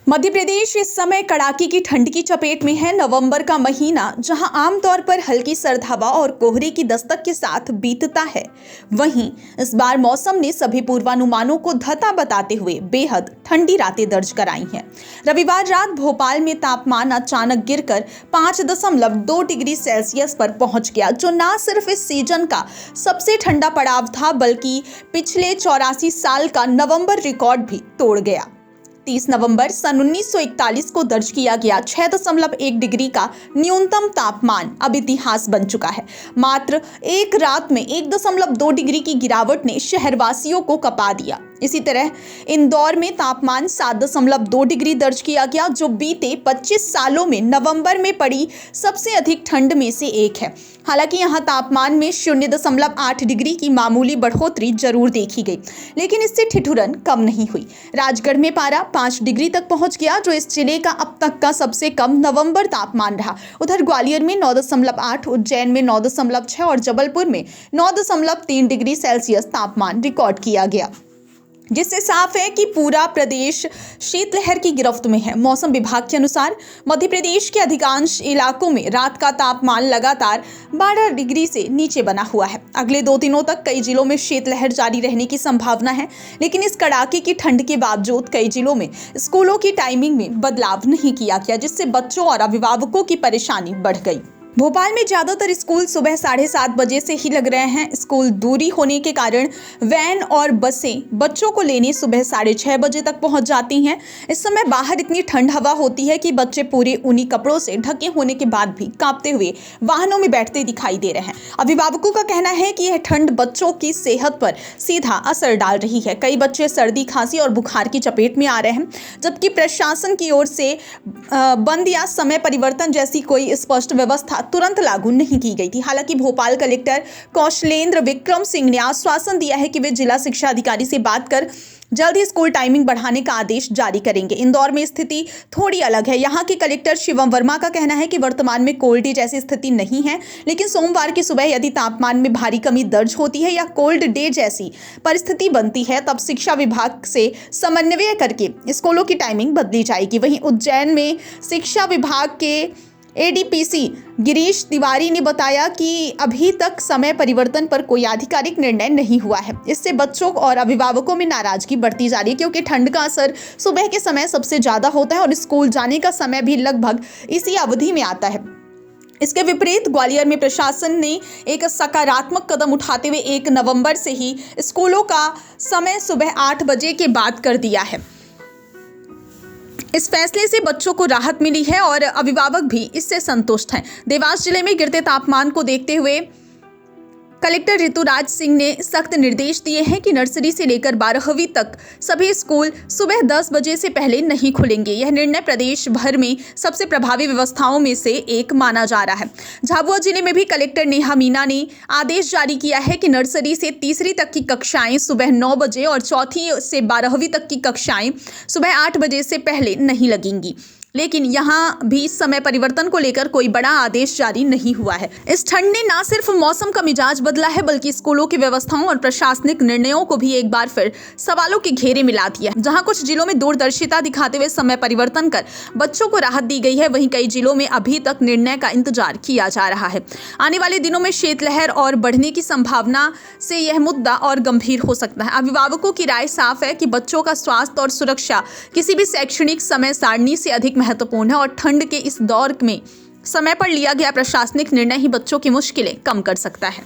मध्य प्रदेश इस समय कड़ाके की ठंड की चपेट में है। नवंबर का महीना जहां आमतौर पर हल्की सर्द हवा और कोहरे की दस्तक के साथ बीतता है, वहीं इस बार मौसम ने सभी पूर्वानुमानों को धता बताते हुए बेहद ठंडी रातें दर्ज कराई हैं। रविवार रात भोपाल में तापमान अचानक गिरकर 5.2 डिग्री सेल्सियस पर पहुंच गया, जो न सिर्फ इस सीजन का सबसे ठंडा पड़ाव था, बल्कि पिछले 84 साल का नवंबर रिकॉर्ड भी तोड़ गया। 30 नवंबर सन 1941 को दर्ज किया गया 6.1 डिग्री का न्यूनतम तापमान अब इतिहास बन चुका है। मात्र एक रात में 1.2 डिग्री की गिरावट ने शहरवासियों को कपा दिया। इसी तरह इंदौर में तापमान 7.2 डिग्री दर्ज किया गया, जो बीते 25 सालों में नवंबर में पड़ी सबसे अधिक ठंड में से एक है। हालांकि यहां तापमान में 0.8 डिग्री की मामूली बढ़ोतरी जरूर देखी गई, लेकिन इससे ठिठुरन कम नहीं हुई। राजगढ़ में पारा 5 डिग्री तक पहुंच गया, जो इस जिले का अब तक का सबसे कम नवंबर तापमान रहा। उधर ग्वालियर में 9.8, उज्जैन में 9.6 और जबलपुर में 9.3 डिग्री सेल्सियस तापमान रिकॉर्ड किया गया, जिससे साफ है कि पूरा प्रदेश शीतलहर की गिरफ्त में है। मौसम विभाग के अनुसार मध्य प्रदेश के अधिकांश इलाकों में रात का तापमान लगातार 12 डिग्री से नीचे बना हुआ है। अगले 2 दिनों तक कई जिलों में शीतलहर जारी रहने की संभावना है, लेकिन इस कड़ाके की ठंड के बावजूद कई जिलों में स्कूलों की टाइमिंग में बदलाव नहीं किया गया, जिससे बच्चों और अभिभावकों की परेशानी बढ़ गई। भोपाल में ज्यादातर स्कूल सुबह 7:30 बजे से ही लग रहे हैं। स्कूल दूरी होने के कारण वैन और बसें बच्चों को लेने सुबह 6:30 बजे तक पहुंच जाती हैं। इस समय बाहर इतनी ठंड हवा होती है कि बच्चे पूरे ऊनी कपड़ों से ढके होने के बाद भी कांपते हुए वाहनों में बैठते दिखाई दे रहे हैं। अभिभावकों का कहना है कि यह ठंड बच्चों की सेहत पर सीधा असर डाल रही है। कई बच्चे सर्दी, खांसी और बुखार की चपेट में आ रहे हैं, जबकि प्रशासन की ओर से बंद या समय परिवर्तन जैसी कोई स्पष्ट व्यवस्था तुरंत लागू नहीं की गई थी। हालांकि भोपाल कलेक्टर कौशलेंद्र विक्रम सिंह ने आश्वासन दिया है कि वे जिला शिक्षा अधिकारी से बात कर जल्द ही स्कूल टाइमिंग बढ़ाने का आदेश जारी करेंगे। इंदौर में स्थिति थोड़ी अलग है। यहाँ के कलेक्टर शिवम वर्मा का कहना है कि वर्तमान में कोल्ड डे जैसी स्थिति नहीं है, लेकिन सोमवार की सुबह यदि तापमान में भारी कमी दर्ज होती है या कोल्ड डे जैसी परिस्थिति बनती है, तब शिक्षा विभाग से समन्वय करके स्कूलों की टाइमिंग बदली जाएगी। वहीं उज्जैन में शिक्षा विभाग के एडीपीसी गिरीश तिवारी ने बताया कि अभी तक समय परिवर्तन पर कोई आधिकारिक निर्णय नहीं हुआ है। इससे बच्चों और अभिभावकों में नाराजगी बढ़ती जा रही है, क्योंकि ठंड का असर सुबह के समय सबसे ज्यादा होता है और स्कूल जाने का समय भी लगभग इसी अवधि में आता है। इसके विपरीत ग्वालियर में प्रशासन ने एक सकारात्मक कदम उठाते हुए 1 नवंबर से ही स्कूलों का समय सुबह 8 बजे के बाद कर दिया है। इस फैसले से बच्चों को राहत मिली है और अभिभावक भी इससे संतुष्ट हैं। देवास जिले में गिरते तापमान को देखते हुए कलेक्टर ऋतुराज सिंह ने सख्त निर्देश दिए हैं कि नर्सरी से लेकर 12वीं तक सभी स्कूल सुबह 10 बजे से पहले नहीं खुलेंगे। यह निर्णय प्रदेश भर में सबसे प्रभावी व्यवस्थाओं में से एक माना जा रहा है। झाबुआ जिले में भी कलेक्टर नेहा मीना ने आदेश जारी किया है कि नर्सरी से 3री तक की कक्षाएं सुबह 9 बजे और 4थी से 12वीं तक की कक्षाएं सुबह 8 बजे से पहले नहीं लगेंगी, लेकिन यहां भी समय परिवर्तन को लेकर कोई बड़ा आदेश जारी नहीं हुआ है। इस ठंड ने न सिर्फ मौसम का मिजाज बदला है, बल्कि स्कूलों की व्यवस्थाओं और प्रशासनिक निर्णयों को भी एक बार फिर सवालों के घेरे में ला दिया है। जहां कुछ जिलों में दूरदर्शिता दिखाते हुए समय परिवर्तन कर बच्चों को राहत दी गई है, वहीं कई जिलों में अभी तक निर्णय का इंतजार किया जा रहा है। आने वाले दिनों में शीतलहर और बढ़ने की संभावना से यह मुद्दा और गंभीर हो सकता है। अभिभावकों की राय साफ है कि बच्चों का स्वास्थ्य और सुरक्षा किसी भी शैक्षणिक समय सारणी से अधिक महत्वपूर्ण है और ठंड के इस दौर में समय पर लिया गया प्रशासनिक निर्णय ही बच्चों की मुश्किलें कम कर सकता है।